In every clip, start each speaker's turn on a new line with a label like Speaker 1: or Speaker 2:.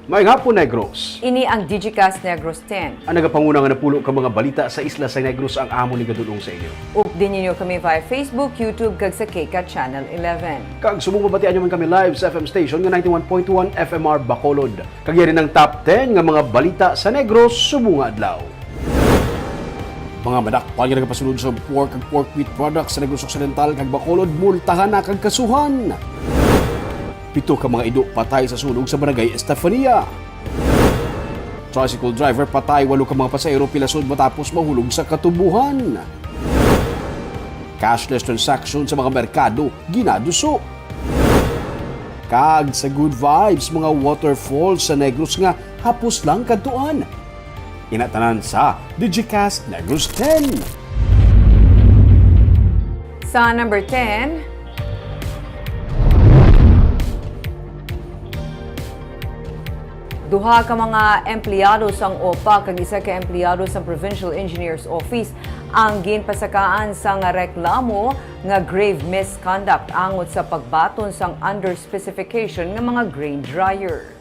Speaker 1: Maayong hapon, Negros.
Speaker 2: Ini ang Digicast Negros 10.
Speaker 1: Ang nagapanguna nga napulo ka mga balita sa isla sa Negros ang amo ni gadulong sa inyo.
Speaker 2: Ug din ninyo kami via Facebook, YouTube, kag sa KK Channel 11.
Speaker 1: Kag subong mabatian nyo man kami live sa FM station nga 91.1 FMR Bacolod. Kag yari ng top 10 nga mga balita sa Negros subong nga adlaw. Mga madakpan nga nagapasunod sa pork ag pork meat products sa Negros Occidental kag Bacolod multahan na kag kasuhan. 7 ka mga ido patay sa sunog sa Barangay Estefania. Tricycle driver patay 8 ka mga pasahero pilasod matapos mahulog sa katubuhan. Cashless transaction sa mga merkado ginaduso. Kag sa good vibes mga waterfalls sa Negros nga hapos lang kadtuan. Inatanan sa Digicast Negros 10.
Speaker 2: Sa number 10, duha ka mga empleyado sang OPA kag isa ka empleyado sa Provincial Engineers Office ang ginpasakaan sa nga reklamo nga grave misconduct angot sa pagbaton sang under specification nga mga grain dryer.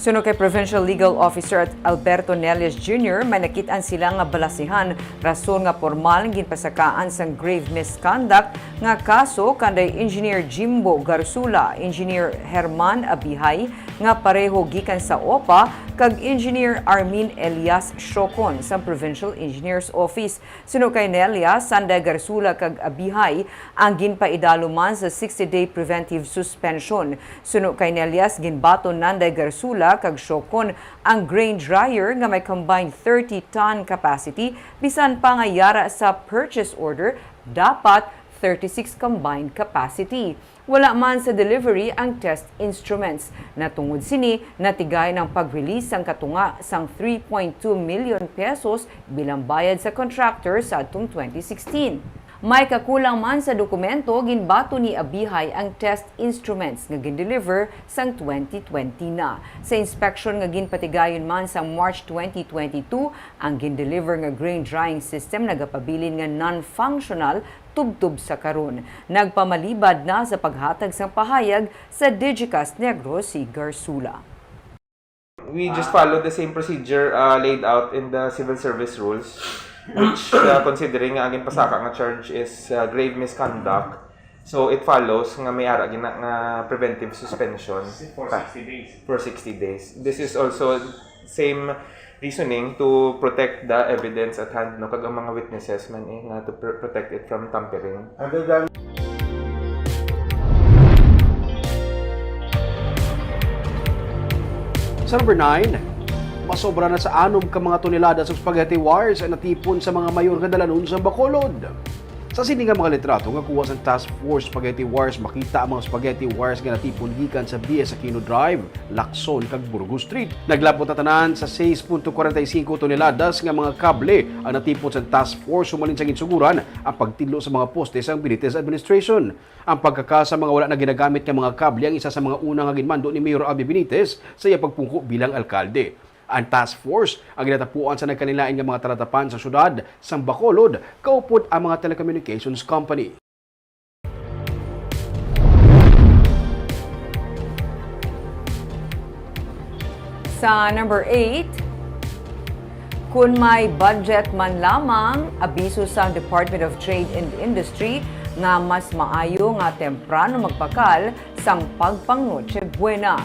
Speaker 2: Suno kay Provincial Legal Officer Alberto Nelias Jr., may nakitaan sila nga balasihan rason nga formal ginpasakaan sang grave misconduct nga kaso kanday Engineer Jimbo Garsula, Engineer Herman Abihay nga pareho gikan sa OPA kag Engineer Armin Elias Shokon sa Provincial Engineers Office. Suno kay Nelias, Sanday Garsula kag Abihay ang ginpaidaluman sa 60-day preventive suspension. Suno kay Nelias, ginbaton Nanday Garsula kag Shokon ang grain dryer nga may combined 30-ton capacity bisan pa nga yara sa purchase order dapat 36 combined capacity. Wala man sa delivery ang test instruments. Natungod sini, natigay ng pag-release ang katunga sang 3.2 million pesos bilang bayad sa contractor sa atong 2016. May kakulang man sa dokumento, ginbato ni Abihay ang test instruments nga gindeliver sang 2020 na. Sa inspection nga ginpatigayon man sa March 2022, ang gindeliver nga grain drying system nagapabilin nga non-functional tubtub sa karon. Nagpamalibad na sa paghatag sang pahayag sa Digicast Negros si Garsula.
Speaker 3: We just follow the same procedure laid out in the civil service rules, which considering ang aging pasaka nga charge is grave misconduct. So it follows nga may ara gina nga preventive suspension
Speaker 4: for 60 days.
Speaker 3: For 60 days. This is also same reasoning to protect the evidence at hand no kag ang mga witnesses man nga to protect it from tampering.
Speaker 1: Sa number 9, masobra na sa 6 ka mga tonelada sa spaghetti wires ang natipon sa mga mayor nga dalanon sa Bacolod. Sa sini nga mga litrato nga kuha sa Task Force Spaghetti Wires, makita ang mga spaghetti wires nga natipon gikan sa BS Aquino Drive, Lacson kag Burgos Street. Naglapot na tanan sa 6.45 toneladas nga mga kable ang natipon sa Task Force sumalin sa ginsuguran ang pagtidlo sa mga poste sa Benitez Administration. Ang pagkakasa mga wala na ginagamit nga mga kable ang isa sa mga unang nga ginmando ni Mayor Abby Benitez sa iya pagpungko bilang alkalde. Ang task force ang ginatapuan sa nagkanilain ng mga talatapan sa syudad sang Bacolod, kaupod ang mga telecommunications company.
Speaker 2: Sa number 8, kung may budget man lamang, abiso sa Department of Trade and Industry nga mas maayo nga temprano magpakal sang pagpangnoche buena.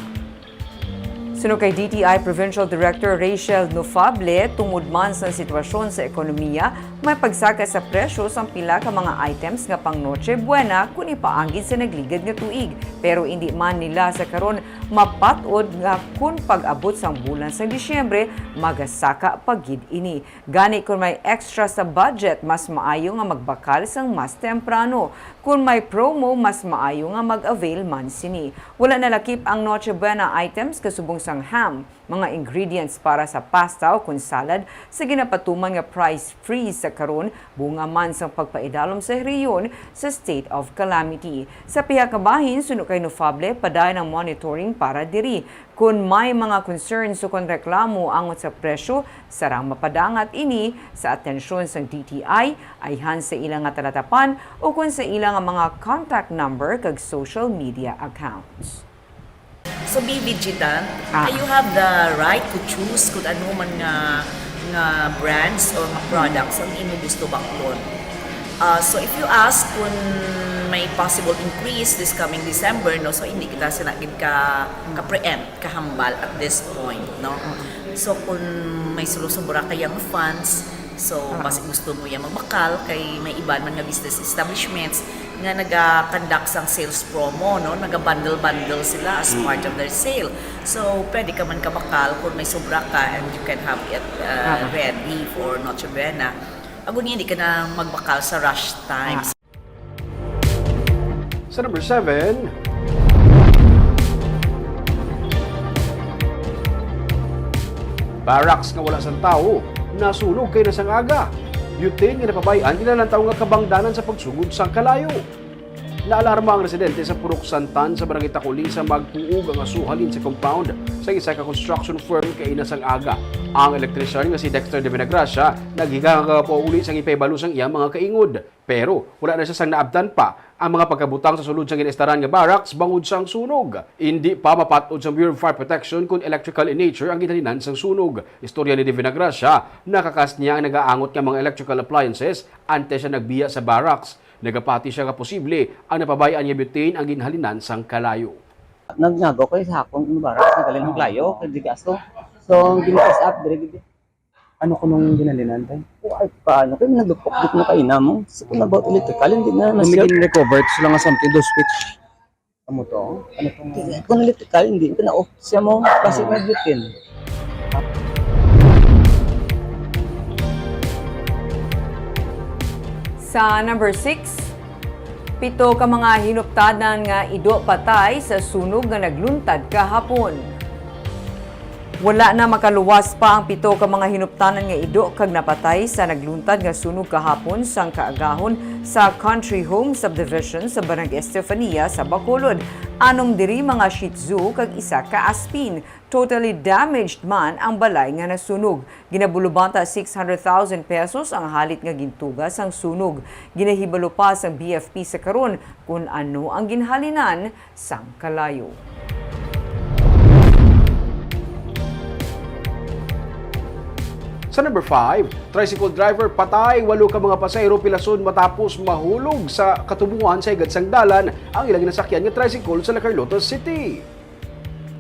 Speaker 2: Suno kay DTI Provincial Director Rachel Nofable, tungod man sa sitwasyon sa ekonomiya, may pagsaka sa presyo sang pila ka mga items nga pang Noche Buena kung ipaanggid sa nagligad nga tuig. Pero hindi man nila sa karon mapatod nga kung pag-abot sang bulan sa Disyembre, magasaka pagid ini. Gani kung may extra sa budget, mas maayo nga magbakal sang mas temprano. Kung may promo, mas maayo nga mag-avail man sini. Wala nalakip ang Noche Buena items kasubong sang ham, mga ingredients para sa pasta o kun salad sa ginapatuman nga price freeze sa karon, bunga man sang pagpaidalom sa rehiyon sa state of calamity. Sa piha ka bahin, suno kay Nofable padayon ang monitoring para diri. Kung may mga concerns o kung reklamo angot sa presyo, sarang mapadangat ini sa atensyon sa DTI, ayhan sa ilang nga talatapan o kung sa ilang nga mga contact number kag social media accounts.
Speaker 4: So be vigilant. You have the right to choose kung ano man nga brands or nga products ang imo gusto baklon. So if you ask kung may possible increase this coming December, no, so hindi kita sinagid ka-preempt, kahambal at this point, no. So kung may sulusubra kayang funds, so basi gusto mo yan magbakal kay may iban man nga business establishments nga naga-conduct sang sales promo, no, naga-bundle sila as part of their sale. So pwede ka man kabakal kung may sobra ka and you can have it ready for Noche Buena. Agun hindi ka na magbakal sa rush times.
Speaker 1: Sa number 7, barracks nga wala sang tao, nasunog kay nasang aga. Butane nga napabayan, kinalang tao nga kabangdanan sa pagsugod sang kalayo. Naalarma ang residente sa Purok Santan sa Barangay Takuli sa magpuog ang asuhalin sa compound sa isa ka construction firm kay nasang aga. Ang elektrisyan nga si Dexter de Benagracia naghigang po uli sang ipay sang iyang mga kaingod. Pero wala na siya sang naabtan pa ang mga pagkabutang sa sulod sang ginestaran nga barracks bangod sang sunog. Hindi pa mapatod sa Bureau of Fire Protection kung electrical in nature ang ginhalinan sang sunog. Istorya ni de Benagracia, nakakas niya ang nagaangot nga mga electrical appliances ante siya nagbiya sa barracks. Nagapati siya nga posible ang napabayaan niya butane ang ginhalinan sang kalayo.
Speaker 5: Nagnagaw ko sa akong barak sa galing ng klayo, kaya di kaso. So, ginipas up, dire ano ko nung ginalinan tayo? Ay, paano? Kaya naglupok-lupok na kayo na mo. So, kung about electrical, hindi na
Speaker 6: Hindi recover, so lang nga something to switch.
Speaker 5: Ano to? Ano to? Kung electrical, hindi ko na-off siya mo kasi may butane.
Speaker 2: Sa number 6, 7 ka mga hinuptadan nga ido patay sa sunog nga nagluntad kahapon. Wala na makaluwas pa ang 7 ka mga hinuptanan nga ido kag napatay sa nagluntad nga sunog kahapon sang kaagahon sa Country Home Subdivision sa Barangay Estefania sa Bacolod. Anom diri mga Shih Tzu kag isa ka aspin. Totally damaged man ang balay nga nasunog. Ginabulubanta 600,000 pesos ang halit nga gintugas ang sunog. Ginahibalo pa sang BFP sa karon kung ano ang ginhalinan sang kalayo.
Speaker 1: Sa number 5, tricycle driver patay, 8 ka mga pasahero pilason matapos mahulog sa katubuan sa higad sang dalan ang ilang nasakyan nga tricycle sa La Carlota City.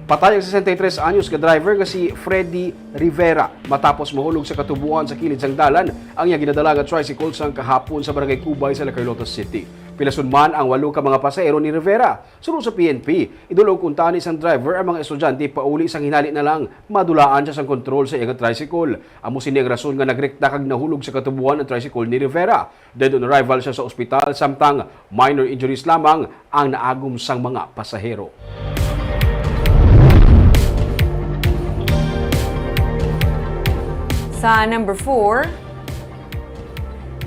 Speaker 1: Patay ang 63 anyos nga driver nga si Freddy Rivera matapos mahulog sa katubuan sa kilid sang dalan ang iyang ginadala nga tricycle sang kahapon sa Barangay Cubay sa La Carlota City. Pilason man ang 8 ka mga pasahero ni Rivera. Sunod sa PNP, idulog kuntaan ni isang driver ang mga estudyante pauli sang hinali na lang madulaan siya sang kontrol sa iyang tricycle. Amo sini ang rason nga nagrekta kag nahulog sa katubuan ang tricycle ni Rivera. Dead on arrival siya sa ospital samtang minor injuries lamang ang naagom sang mga pasahero.
Speaker 2: Sa number 4,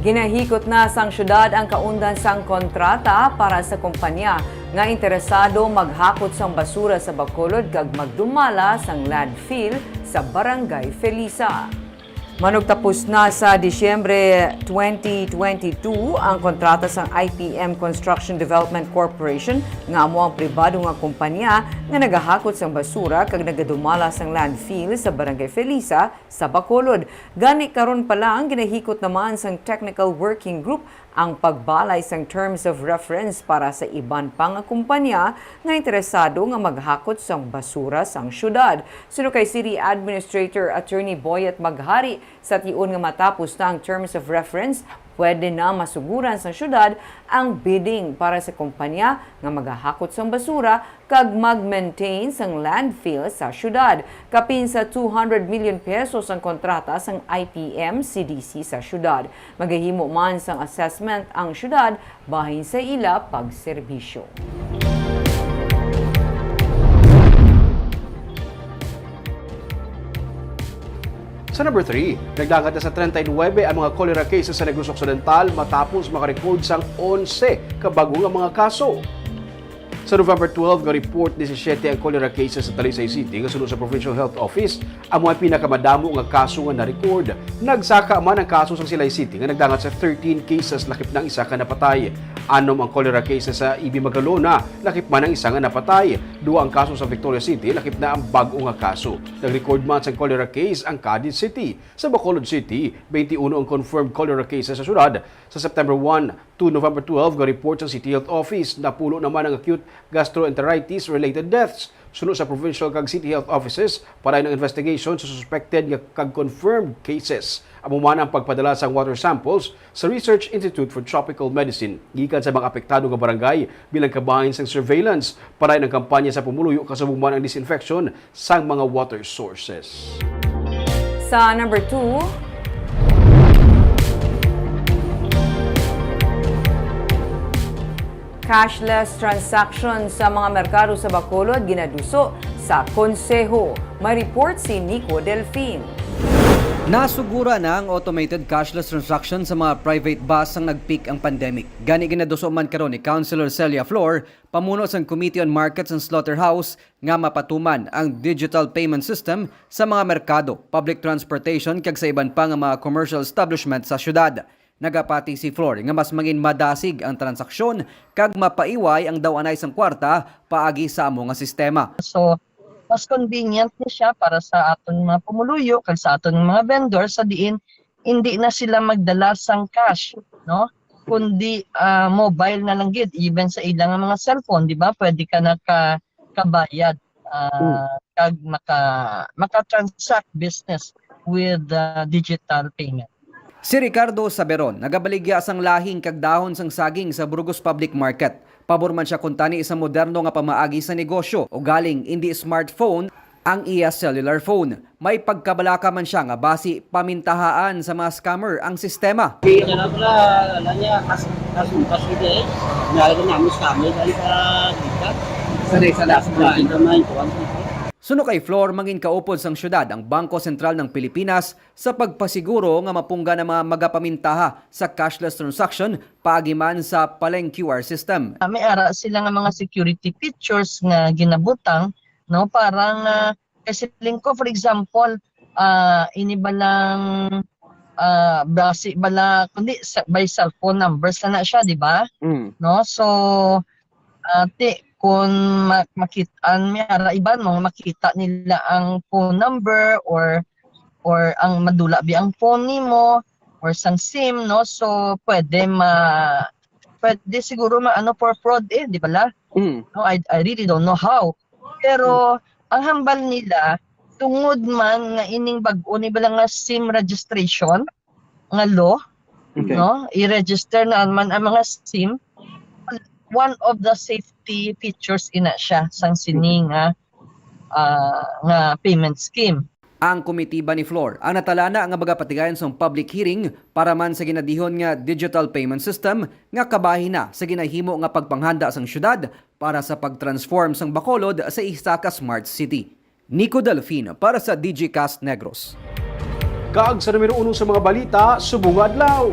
Speaker 2: ginahikot na sang syudad ang kaundan sang kontrata para sa kumpanya nga interesado maghakot sang basura sa Bacolod kag magdumala sang landfill sa Barangay Felisa. Manugtapos na sa Disyembre 2022 ang kontrata sang IPM Construction Development Corporation nga amo ang pribado nga kumpanya nga nagahakot sang basura kag nagadumala sang landfill sa Barangay Felisa sa Bacolod. Gani karon pa lang ginahikot naman sang Technical Working Group ang pagbalay sang terms of reference para sa iban pang kumpanya nga interesado nga maghakot sang basura sang syudad. Suno kay City Administrator Attorney Boyet Maghari, sa tiun nga matapos na ang terms of reference, pwede na masuguran sa syudad ang bidding para sa kumpanya nga maghahakot sang basura kag mag-maintain sang landfill sa syudad. Kapin sa 200 million pesos ang kontrata sang IPM CDC sa syudad. Magahimo man sang assessment ang syudad bahin sa ila pagserbisyo.
Speaker 1: Sa number 3, nagdagat na sa 39 ang mga cholera cases sa Negros Occidental matapos makarecord sang 11 kabagong ang mga kaso. Sa November 12, ga-report 17 ang cholera cases sa Talisay City nga sunod sa Provincial Health Office ang mga pinakamadamo nga kaso nga na-record. Nagsaka man ang kaso sa Silay City nga nagdangat sa 13 cases lakip ng isa ka napatay. Anom ang cholera cases sa EB Magalona, lakip man ang isa nga napatay. 2 ang kaso sa Victoria City, lakip na ang bag-o nga kaso. Nag-record man sa cholera case ang Cadiz City. Sa Bacolod City, 21 ang confirmed cholera cases sa syudad. Sa September 1 to November 12, nga report sa City Health Office, napulo naman ang acute gastroenteritis-related deaths. Sunod sa provincial kag city health offices para ng investigation sa suspected nga kag confirmed cases. Amuman ang pagpadala sa water samples sa Research Institute for Tropical Medicine gikan sa mga apektado nga barangay bilang kabahin sa surveillance para ng kampanya sa pumuluyo kasubong man ang disinfection sang mga water sources.
Speaker 2: Sa number 2, cashless transaction sa mga merkado sa Bacolod ginaduso sa konseho. May report si Nico Delfin.
Speaker 6: Nasugura na ang automated cashless transaction sa mga private bus ang nag-peak ang pandemic. Gani ginaduso man karon ni Councilor Celia Flor, pamuno sa Committee on Markets and Slaughterhouse, nga mapatuman ang digital payment system sa mga merkado, public transportation kag sa iban pa nga mga commercial establishment sa syudad. Nagapati si Flor nga mas mangin madasig ang transaksyon kag mapaiway ang daw anay sang kwarta paagi sa amo nga sistema.
Speaker 7: So, mas convenient ni siya para sa aton mga pumuluyo kag sa aton mga vendor sa diin hindi na sila magdala sang cash, no? Kundi mobile na lang gid, even sa ilang mga cellphone, di ba? Pwede ka na kabayad kag maka-transact business with digital payment.
Speaker 6: Si Ricardo Saberon, nagabaligya sang lahing kag dahon sang saging sa Burgos Public Market. Pabor man siya kuntani sa moderno nga pamaagi sa negosyo o galing hindi smartphone ang iya cellular phone. May pagkabalaka man siya nga basi pamintahaan sa mga scammer ang sistema. Suno kay Flor, mangin kaupod sang syudad ang Bangko Sentral ng Pilipinas sa pagpasiguro nga mapungga na mga magapamintaha sa cashless transaction paagiman sa Paleng QR system.
Speaker 7: May ara sila nga mga security features nga ginabutang, no? Parang kasi lingko, for example, ini ba lang basi bala kundi by cellphone numbers na siya, di ba? No? So kung makitaan may ara iban mo makita nila ang phone number or ang madula bi ang phone nimo or sang SIM, no? So pwede siguro maano for fraud di ba la? No, I really don't know how. Pero ang hambal nila tungod man nga ining bag-o ni bala nga SIM registration nga law, no? I-register na man ang mga SIM. One of the safety features ina siya sang sining nga payment scheme.
Speaker 6: Ang komitiba ni Flor ang natalana nga magapatigayon sa public hearing para man sa ginadihon nga digital payment system nga kabahin na sa ginahimo nga pagpanghanda sang syudad para sa pagtransform sang Bacolod sa isa ka smart city. Nico Delfin para sa DigiCast Negros.
Speaker 1: Kaag sa numero 1 sa mga balita, subong adlaw.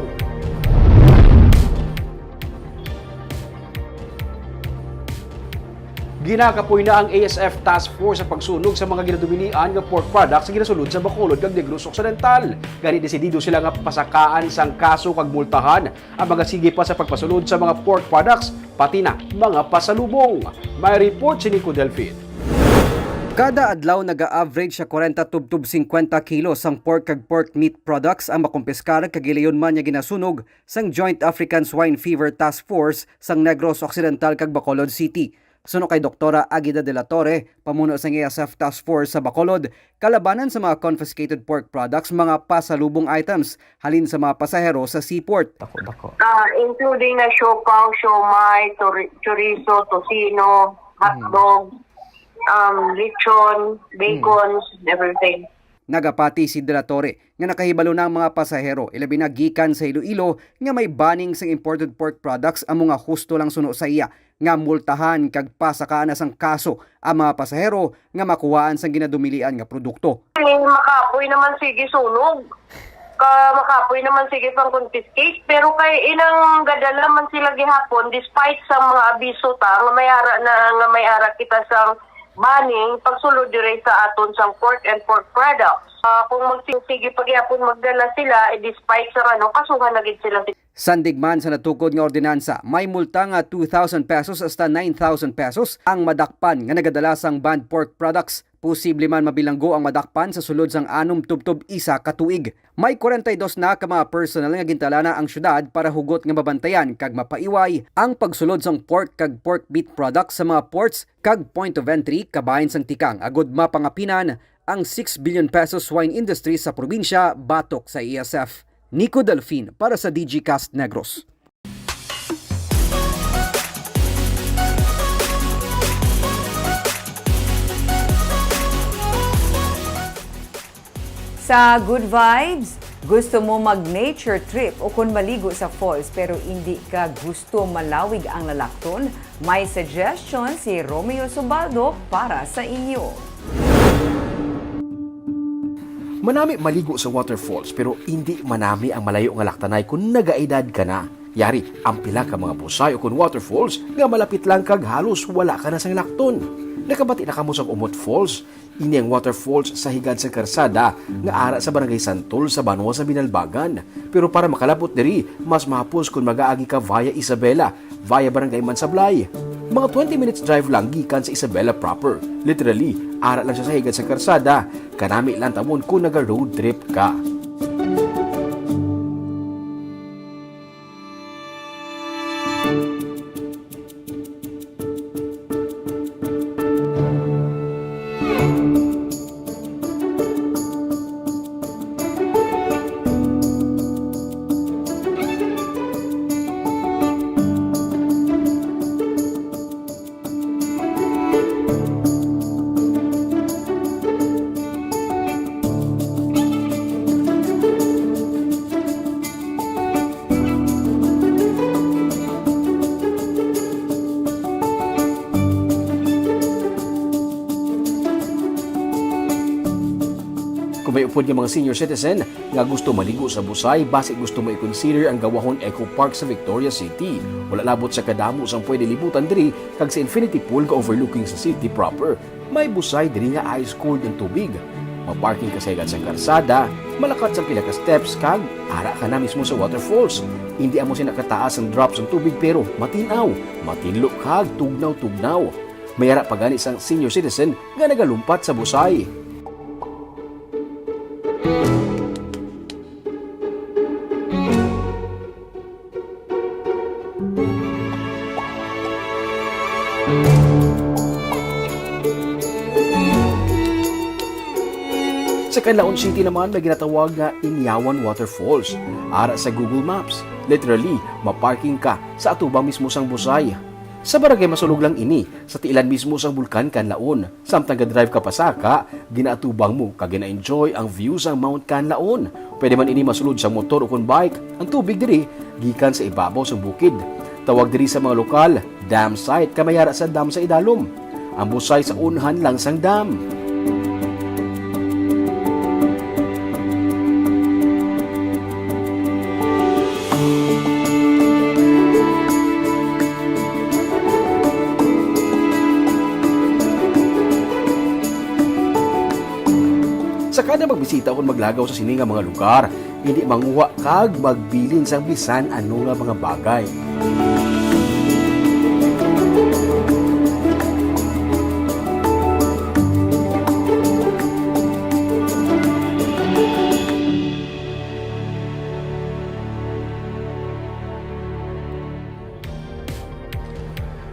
Speaker 1: Ginakapoy na ang ASF Task Force sa pagsunog sa mga ginaduminian nga pork products sa ginasulod sa Bacolod kag Negros Occidental. Gani desidido sila nga pasakaan sang kaso kag multahan ang mga sige pa sa pagpasulod sa mga pork products pati na mga pasalubong. May report si Nico Delfin.
Speaker 6: Kada adlaw naga-average sa 40 tubtub 50 kilos ang pork kag pork meat products ang makumpiskar kag ilayon man nga ginasunog sang Joint African Swine Fever Task Force sang Negros Occidental kag Bacolod City. Suno kay Doktora Aguida de la Torre, pamuno sa ASF Task Force sa Bacolod, kalabanan sa mga confiscated pork products, mga pasalubong items, halin sa mga pasahero sa seaport.
Speaker 8: Including na siopaw, siomai, chorizo, tocino, hotdog, lechon, bacon, everything.
Speaker 6: Nagapati si De La Torre nga nakahibalo na ang mga pasahero ilabi na gikan sa Iloilo nga may banning sa imported pork products ang mga husto lang suno sa iya nga multahan kag pasakaan na sang kaso ang mga pasahero nga makuhaan sang ginadumilian nga produkto.
Speaker 8: Makapoy naman sige sunog. Makapoy naman sige pang confiscate pero kay inang gadala man sila gihapon despite sa mga abiso ta nga may ara kita sang banning pagsulod dire sa aton sang pork and pork products. Kung magsige pagyapon magdala sila despite sa kasuhan na gid sila.
Speaker 6: Sandigman sa natukod nga ordinansa, may multa nga 2,000 pesos hasta 9,000 pesos ang madakpan nga nagadalasang banned pork products. Posible man mabilanggo ang madakpan sa sulod sang 6 tubtob isa ka tuig. May 42 na ka mga personal nga gintalana ang syudad para hugot nga mabantayan kag mapaiway ang pagsulod sang pork kag pork meat products sa mga ports kag point of entry kabahin sang tikang agud mapangapinan ang 6 billion pesos wine industry sa probinsya batok sa ESF. Nico Delfin para sa DGCast Negros.
Speaker 2: Sa Good Vibes, gusto mo mag-nature trip o kung maligo sa falls pero hindi ka gusto malawig ang lalakton? May suggestion si Romeo Subaldo para sa inyo.
Speaker 1: Manami maligo sa waterfalls pero hindi manami ang malayo nga laktanay kung nagaedad ka na. Yari, ang pila ka mga busay o kung waterfalls nga malapit lang kag halos wala ka na sang lakton. Nakabati na kamo sa Umot Falls. Ini ang waterfalls sa higad sa karsada nga ara sa Barangay Santol sa Banwa sa Binalbagan. Pero para makalapot diri, mas mahapos kung mag-aagi ka via Isabela, via Barangay Mansablay. Mga 20 minutes drive lang gikan sa Isabela proper. Literally, ara lang siya sa higad sa karsada. Kanami lang tamon kung naga-road trip ka. Kung may upod ng mga senior citizen nga gusto maligo sa Busay, base gusto mo i-consider ang Gawahon Eco Park sa Victoria City. Wala labot sa kadamo sang pwede libutan diri kag sa infinity pool nga overlooking sa city proper. May Busay diri nga ice cold ang tubig. Maparking ka sa higad sa karsada, malakat sa pila ka steps kag ara ka na mismo sa waterfalls. Hindi amo sinakataas ang drops ng tubig pero matinaw, matinlo kag tugnaw-tugnaw. May ara pagani sang senior citizen nga nagalumpat sa Busay. Sa Canlaon City naman may ginatawag nga Inyawan Waterfalls. Ara sa Google Maps, literally, maparking ka sa atubang mismo sang Busay. Sa barangay masulog lang ini, sa tiilan mismo sang bulkan Canlaon. Samtang ga-drive ka pa saka, ginaatubang mo kag gina-enjoy ang view sang Mount Canlaon. Pwede man ini masulod sa motor o kun bike. Ang tubig diri gikan sa ibabaw sang bukid. Tawag diri sa mga lokal, dam site kamayara sa dam sa idalom. Ang Busay sa unhan lang sang dam. Sa kada magbisita o maglagaw sa sini nga mga lugar, hindi manguha kag magbilin sang bisan ano nga mga bagay.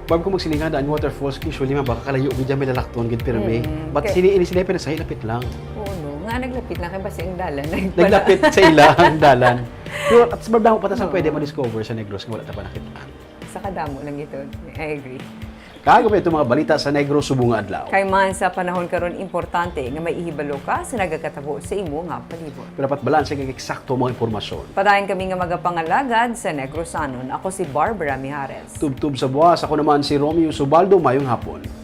Speaker 1: Bago ko magsilingan daan waterfalls, usually mabakakalayo gid may lalakton gid pirmi. But
Speaker 2: Okay.
Speaker 1: sini na sa lapit lang.
Speaker 2: Oo, no. Nga naglapit na kay basi ang dalan.
Speaker 1: Naglapit sa ilang dalan. Pero at sa bardamo pa sa pwede ma-discover sa Negros nga wala ta pa nakita.
Speaker 2: Sa kadamo lang ito. I agree.
Speaker 1: Kago may itong mga balita sa Negros subong nga adlaw.
Speaker 2: Kay man sa panahon karon importante nga may ihibalo ka sa nagakatabo sa imo nga palibot.
Speaker 1: Pero dapat balanse kag eksakto mga impormasyon.
Speaker 2: Padayon kami nga magapangalagad sa Negrosanon. Ako si Barbara Mijares.
Speaker 1: Tubtub sa buwas, ako naman si Romeo Subaldo, mayong hapon.